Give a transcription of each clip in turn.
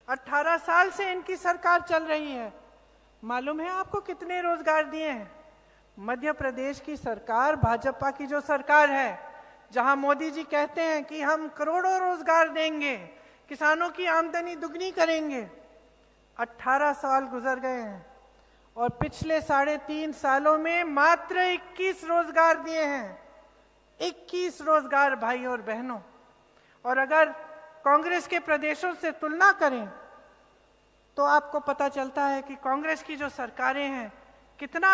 18 साल से इनकी सरकार चल रही है। मालूम है आपको कितने रोजगार दिए हैं? मध्य प्रदेश की सरकार, भाजपा की जो सरकार है, जहां मोदी जी कहते हैं कि हम करोड़ों रोजगार देंगे, किसानों की आमदनी दुगनी करेंगे, 18 साल गुजर गए हैं और पिछले 3.5 सालों में मात्र 21 रोजगार दिए हैं। 21 रोजगार भाई और बहनों। और अगर कांग्रेस के प्रदेशों से तुलना करें तो आपको पता चलता है कि कांग्रेस की जो सरकारें हैं कितना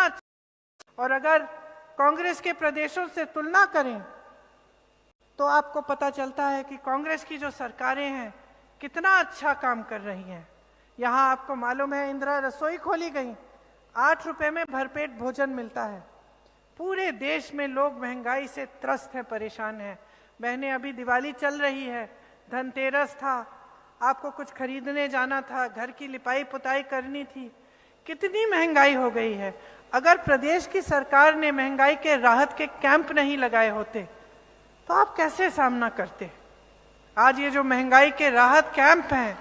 और अगर कांग्रेस के प्रदेशों से तुलना करें तो आपको पता चलता है कि कांग्रेस की जो सरकारें हैं कितना अच्छा काम कर रही हैं। यहाँ आपको मालूम है इंदिरा रसोई खोली गई, 8 रुपए में भरपेट भोजन मिलता है। पूरे देश में लोग महंगाई से त्रस्त हैं, परेशान हैं। बहनें, अभी दिवाली चल रही है, धनतेरस था, आपको कुछ खरीदने जाना था, घर की लिपाई पुताई करनी थी, कितनी महंगाई हो गई है। अगर प्रदेश की सरकार ने महंगाई के राहत के कैंप नहीं लगाए होते तो आप कैसे सामना करते? आज ये जो महंगाई के राहत कैंप हैं,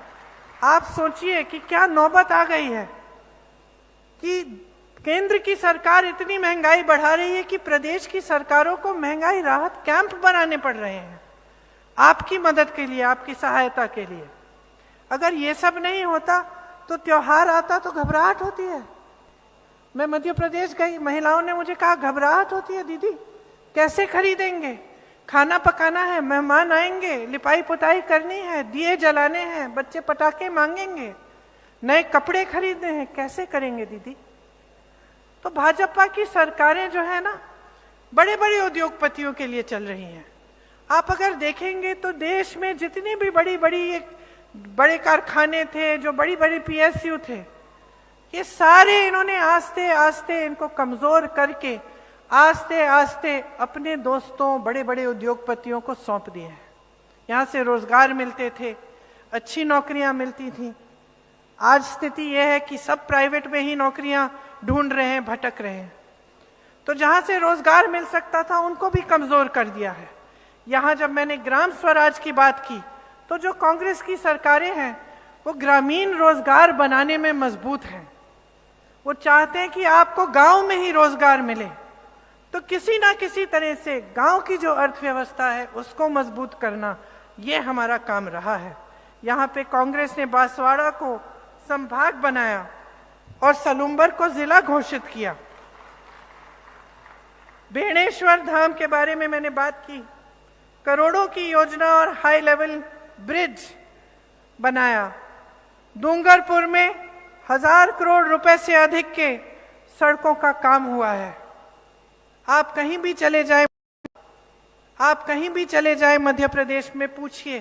आप सोचिए कि क्या नौबत आ गई है कि केंद्र की सरकार इतनी महंगाई बढ़ा रही है कि प्रदेश की सरकारों को महंगाई राहत कैंप बनाने पड़ रहे हैं आपकी मदद के लिए, आपकी सहायता के लिए। अगर ये सब नहीं होता तो त्योहार आता तो घबराहट होती है। मैं मध्य प्रदेश गई, महिलाओं ने मुझे कहा घबराहट होती है दीदी, कैसे खरीदेंगे, खाना पकाना है, मेहमान आएंगे, लिपाई पुताई करनी है, दिए जलाने हैं, बच्चे पटाखे मांगेंगे, नए कपड़े खरीदने हैं, कैसे करेंगे दीदी? तो भाजपा की सरकारें जो है ना, बड़े बड़े उद्योगपतियों के लिए चल रही हैं। आप अगर देखेंगे तो देश में जितनी भी बड़े कारखाने थे, जो बड़ी बड़ी पीएसयू थे, ये सारे इन्होंने आस्ते आस्ते इनको कमजोर करके आस्ते आस्ते अपने दोस्तों, बड़े बड़े उद्योगपतियों को सौंप दिए हैं। यहाँ से रोजगार मिलते थे, अच्छी नौकरियां मिलती थी। आज स्थिति यह है कि सब प्राइवेट में ही नौकरियां ढूंढ रहे हैं, भटक रहे हैं। तो जहां से रोजगार मिल सकता था उनको भी कमजोर कर दिया है। यहाँ जब मैंने ग्राम स्वराज की बात की तो जो कांग्रेस की सरकारें हैं वो ग्रामीण रोजगार बनाने में मजबूत हैं। वो चाहते हैं कि आपको गांव में ही रोजगार मिले, तो किसी ना किसी तरह से गांव की जो अर्थव्यवस्था है उसको मजबूत करना, ये हमारा काम रहा है। यहाँ पे कांग्रेस ने बांसवाड़ा को संभाग बनाया और सलूम्बर को जिला घोषित किया। बेणेश्वर धाम के बारे में मैंने बात की, करोड़ों की योजना और हाई लेवल ब्रिज बनाया। डूंगरपुर में 1000 करोड़ रुपए से अधिक के सड़कों का काम हुआ है। आप कहीं भी चले जाए मध्य प्रदेश में, पूछिए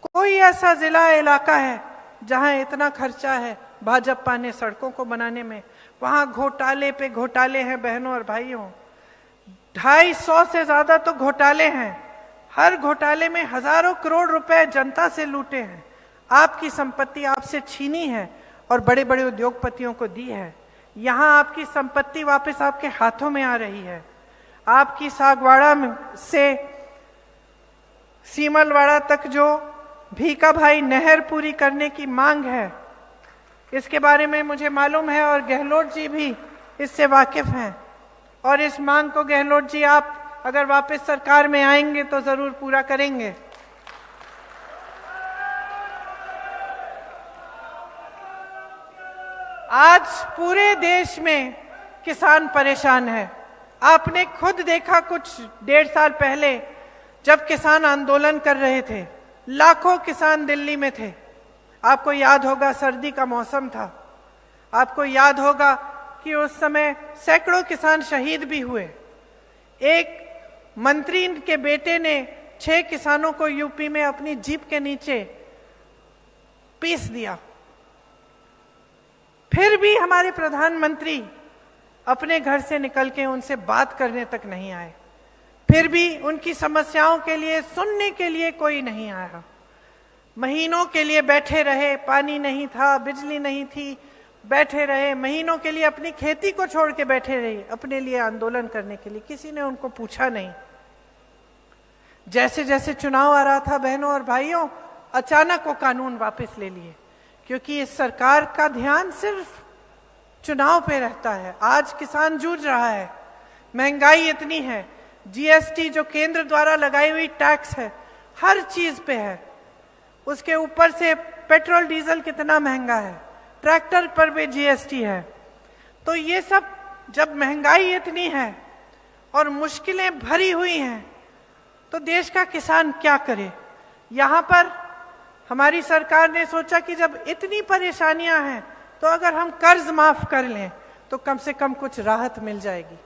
कोई ऐसा जिला इलाका है जहां इतना खर्चा है भाजपा ने सड़कों को बनाने में? वहां घोटाले पे घोटाले हैं बहनों और भाइयों, 250 से ज्यादा तो घोटाले हैं। हर घोटाले में हजारों करोड़ रुपए जनता से लूटे हैं। आपकी संपत्ति आपसे छीनी है और बड़े बड़े उद्योगपतियों को दी है। यहाँ आपकी संपत्ति वापस आपके हाथों में आ रही है। आपकी सागवाड़ा से सीमलवाड़ा तक जो भीका भाई नहर पूरी करने की मांग है, इसके बारे में मुझे मालूम है और गहलोत जी भी इससे वाकिफ हैं। और इस मांग को गहलोत जी आप अगर वापस सरकार में आएंगे तो जरूर पूरा करेंगे। आज पूरे देश में किसान परेशान है। आपने खुद देखा कुछ 1.5 साल पहले जब किसान आंदोलन कर रहे थे, लाखों किसान दिल्ली में थे। आपको याद होगा सर्दी का मौसम था, आपको याद होगा कि उस समय सैकड़ों किसान शहीद भी हुए। एक मंत्री के बेटे ने 6 किसानों को यूपी में अपनी जीप के नीचे पीस दिया। फिर भी हमारे प्रधानमंत्री अपने घर से निकल के उनसे बात करने तक नहीं आए, फिर भी उनकी समस्याओं के लिए सुनने के लिए कोई नहीं आया। महीनों के लिए बैठे रहे, पानी नहीं था, बिजली नहीं थी, बैठे रहे महीनों के लिए, अपनी खेती को छोड़ के बैठे रहे अपने लिए आंदोलन करने के लिए। किसी ने उनको पूछा नहीं। जैसे जैसे चुनाव आ रहा था बहनों और भाइयों, अचानक वो कानून वापस ले लिए। क्योंकि इस सरकार का ध्यान सिर्फ चुनाव पे रहता है। आज किसान जूझ रहा है, महंगाई इतनी है, जीएसटी जो केंद्र द्वारा लगाई हुई टैक्स है हर चीज पे है, उसके ऊपर से पेट्रोल डीजल कितना महंगा है, ट्रैक्टर पर भी जीएसटी है। तो ये सब जब महंगाई इतनी है और मुश्किलें भरी हुई हैं तो देश का किसान क्या करे। यहाँ पर हमारी सरकार ने सोचा कि जब इतनी परेशानियां हैं तो अगर हम कर्ज माफ कर लें तो कम से कम कुछ राहत मिल जाएगी।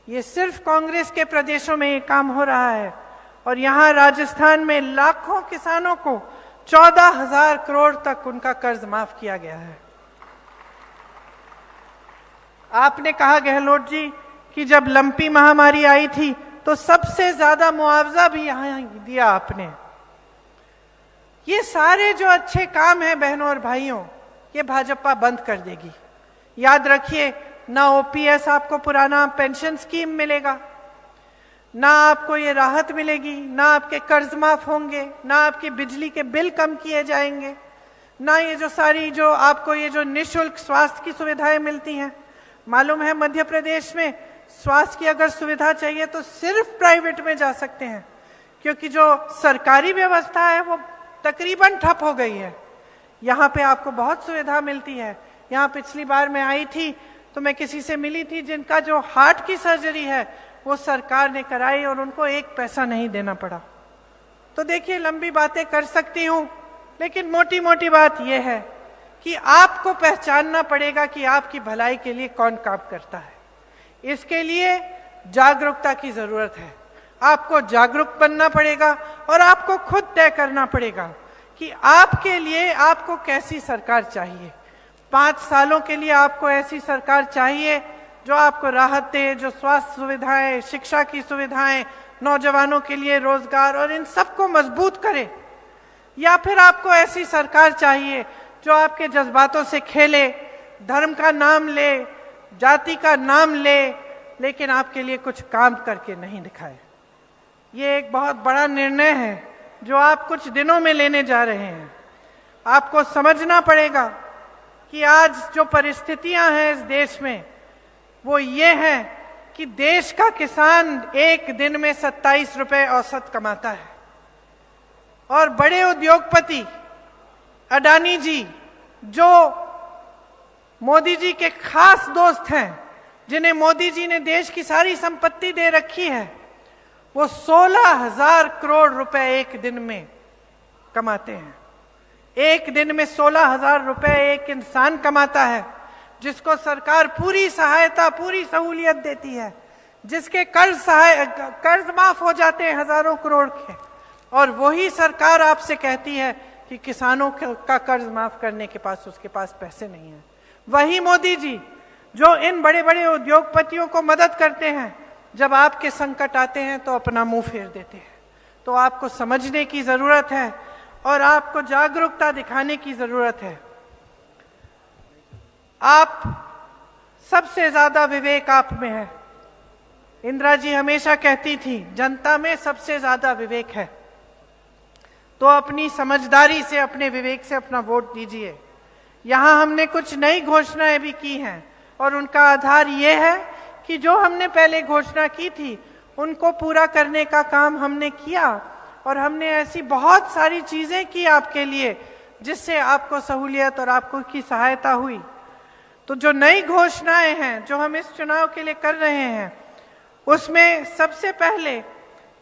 ये सिर्फ कांग्रेस के प्रदेशों में ये काम हो रहा है और यहाँ राजस्थान में लाखों किसानों को 14,000 करोड़ तक उनका कर्ज माफ किया गया है। आपने कहा गहलोत जी कि जब लंपी महामारी आई थी तो सबसे ज्यादा मुआवजा भी यहाँ दिया आपने। ये सारे जो अच्छे काम हैं बहनों और भाइयों, ये भाजपा बंद कर देगी। याद रखिए, ना ओपीएस आपको पुराना पेंशन स्कीम मिलेगा, ना आपको ये राहत मिलेगी, ना आपके कर्ज माफ होंगे, ना आपकी बिजली के बिल कम किए जाएंगे, ना ये जो सारी जो आपको ये जो निःशुल्क स्वास्थ्य की सुविधाएं मिलती हैं। मालूम है मध्य प्रदेश में स्वास्थ्य की अगर सुविधा चाहिए तो सिर्फ प्राइवेट में जा सकते हैं, क्योंकि जो सरकारी व्यवस्था है वो तकरीबन ठप हो गई है। यहाँ पे आपको बहुत सुविधा मिलती है। यहाँ पिछली बार मैं आई थी तो मैं किसी से मिली थी जिनका जो हार्ट की सर्जरी है वो सरकार ने कराई और उनको 1 पैसा नहीं देना पड़ा। तो देखिए, लंबी बातें कर सकती हूँ, लेकिन मोटी मोटी बात यह है कि आपको पहचानना पड़ेगा कि आपकी भलाई के लिए कौन काम करता है। इसके लिए जागरूकता की जरूरत है। आपको जागरूक बनना पड़ेगा और आपको खुद तय करना पड़ेगा कि आपके लिए आपको कैसी सरकार चाहिए। 5 सालों के लिए आपको ऐसी सरकार चाहिए जो आपको राहत दे, जो स्वास्थ्य सुविधाएं, शिक्षा की सुविधाएं, नौजवानों के लिए रोजगार और इन सबको मजबूत करे, या फिर आपको ऐसी सरकार चाहिए जो आपके जज्बातों से खेले, धर्म का नाम ले, जाति का नाम ले, लेकिन आपके लिए कुछ काम करके नहीं दिखाए। ये एक बहुत बड़ा निर्णय है जो आप कुछ दिनों में लेने जा रहे हैं। आपको समझना पड़ेगा कि आज जो परिस्थितियां हैं इस देश में वो ये है कि देश का किसान एक दिन में 27 रुपए औसत कमाता है और बड़े उद्योगपति अडानी जी, जो मोदी जी के खास दोस्त हैं, जिन्हें मोदी जी ने देश की सारी संपत्ति दे रखी है, वो 16,000 करोड़ रुपए एक दिन में कमाते हैं। एक दिन में 16,000 रुपए एक इंसान कमाता है, जिसको सरकार पूरी सहायता, पूरी सहूलियत देती है, जिसके कर्ज माफ हो जाते हैं हजारों करोड़ के, और वही सरकार आपसे कहती है कि किसानों का कर्ज माफ करने के पास उसके पास पैसे नहीं है। वही मोदी जी जो इन बड़े बड़े उद्योगपतियों को मदद करते हैं, जब आपके संकट आते हैं तो अपना मुंह फेर देते हैं। तो आपको समझने की जरूरत है और आपको जागरूकता दिखाने की जरूरत है। आप सबसे ज्यादा विवेक आप में है। इंदिरा जी हमेशा कहती थी जनता में सबसे ज्यादा विवेक है, तो अपनी समझदारी से, अपने विवेक से अपना वोट दीजिए। यहां हमने कुछ नई घोषणाएं भी की हैं और उनका आधार ये है कि जो हमने पहले घोषणा की थी उनको पूरा करने का काम हमने किया, और हमने ऐसी बहुत सारी चीजें की आपके लिए जिससे आपको सहूलियत और आपको की सहायता हुई। तो जो नई घोषणाएं हैं जो हम इस चुनाव के लिए कर रहे हैं, उसमें सबसे पहले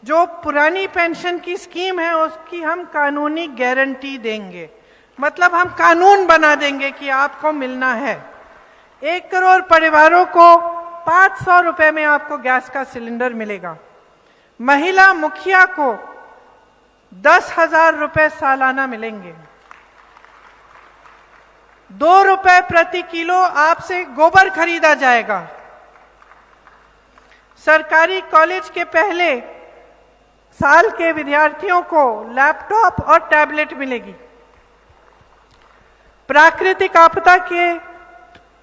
जो पुरानी पेंशन की स्कीम है उसकी हम कानूनी गारंटी देंगे। मतलब हम कानून बना देंगे कि आपको मिलना है। 1 करोड़ परिवारों को 500 रुपए में आपको गैस का सिलेंडर मिलेगा। महिला मुखिया को 10,000 रुपए सालाना मिलेंगे। 2 रुपए प्रति किलो आपसे गोबर खरीदा जाएगा। सरकारी कॉलेज के पहले साल के विद्यार्थियों को लैपटॉप और टैबलेट मिलेगी। प्राकृतिक आपदा के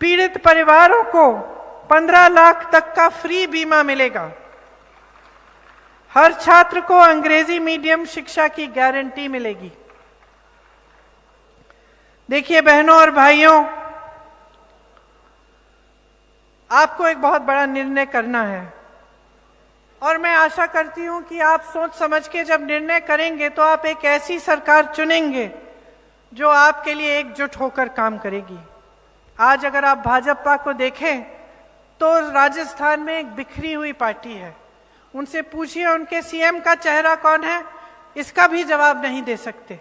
पीड़ित परिवारों को 15 लाख तक का फ्री बीमा मिलेगा। हर छात्र को अंग्रेजी मीडियम शिक्षा की गारंटी मिलेगी। देखिए बहनों और भाइयों, आपको एक बहुत बड़ा निर्णय करना है और मैं आशा करती हूं कि आप सोच समझ के जब निर्णय करेंगे तो आप एक ऐसी सरकार चुनेंगे जो आपके लिए एकजुट होकर काम करेगी। आज अगर आप भाजपा को देखें तो राजस्थान में एक बिखरी हुई पार्टी है। उनसे पूछिए उनके सीएम का चेहरा कौन है, इसका भी जवाब नहीं दे सकते।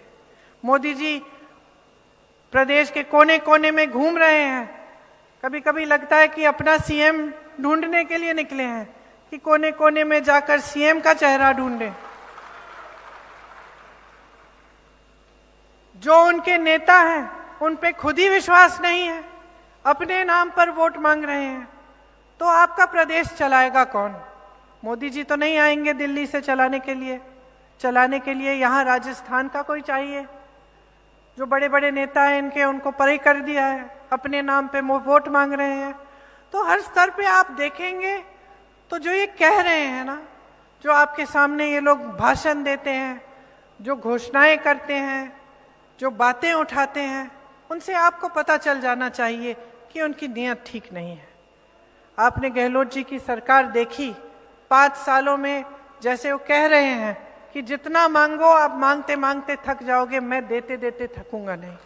मोदी जी प्रदेश के कोने कोने में घूम रहे हैं। कभी कभी लगता है कि अपना सीएम ढूंढने के लिए निकले हैं कि कोने कोने में जाकर सीएम का चेहरा ढूंढें। जो उनके नेता हैं उन पे खुद ही विश्वास नहीं है, अपने नाम पर वोट मांग रहे हैं, तो आपका प्रदेश चलाएगा कौन? मोदी जी तो नहीं आएंगे दिल्ली से चलाने के लिए यहाँ राजस्थान का कोई चाहिए। जो बड़े बड़े नेता हैं इनके, उनको परे कर दिया है, अपने नाम पे वोट मांग रहे हैं। तो हर स्तर पे आप देखेंगे तो जो ये कह रहे हैं ना, जो आपके सामने ये लोग भाषण देते हैं, जो घोषणाएं करते हैं, जो बातें उठाते हैं, उनसे आपको पता चल जाना चाहिए कि उनकी नीयत ठीक नहीं है। आपने गहलोत जी की सरकार देखी, 5 सालों में जैसे वो कह रहे हैं कि जितना मांगो आप मांगते मांगते थक जाओगे, मैं देते देते थकूंगा नहीं।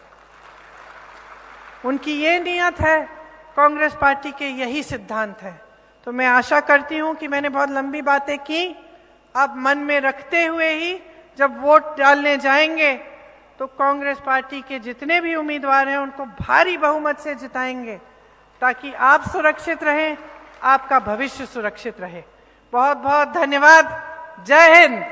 उनकी ये नीयत है, कांग्रेस पार्टी के यही सिद्धांत है। तो मैं आशा करती हूं कि मैंने बहुत लंबी बातें की, आप मन में रखते हुए ही जब वोट डालने जाएंगे तो कांग्रेस पार्टी के जितने भी उम्मीदवार हैं उनको भारी बहुमत से जिताएंगे, ताकि आप सुरक्षित रहें, आपका भविष्य सुरक्षित रहे। बहुत बहुत धन्यवाद। जय हिंद।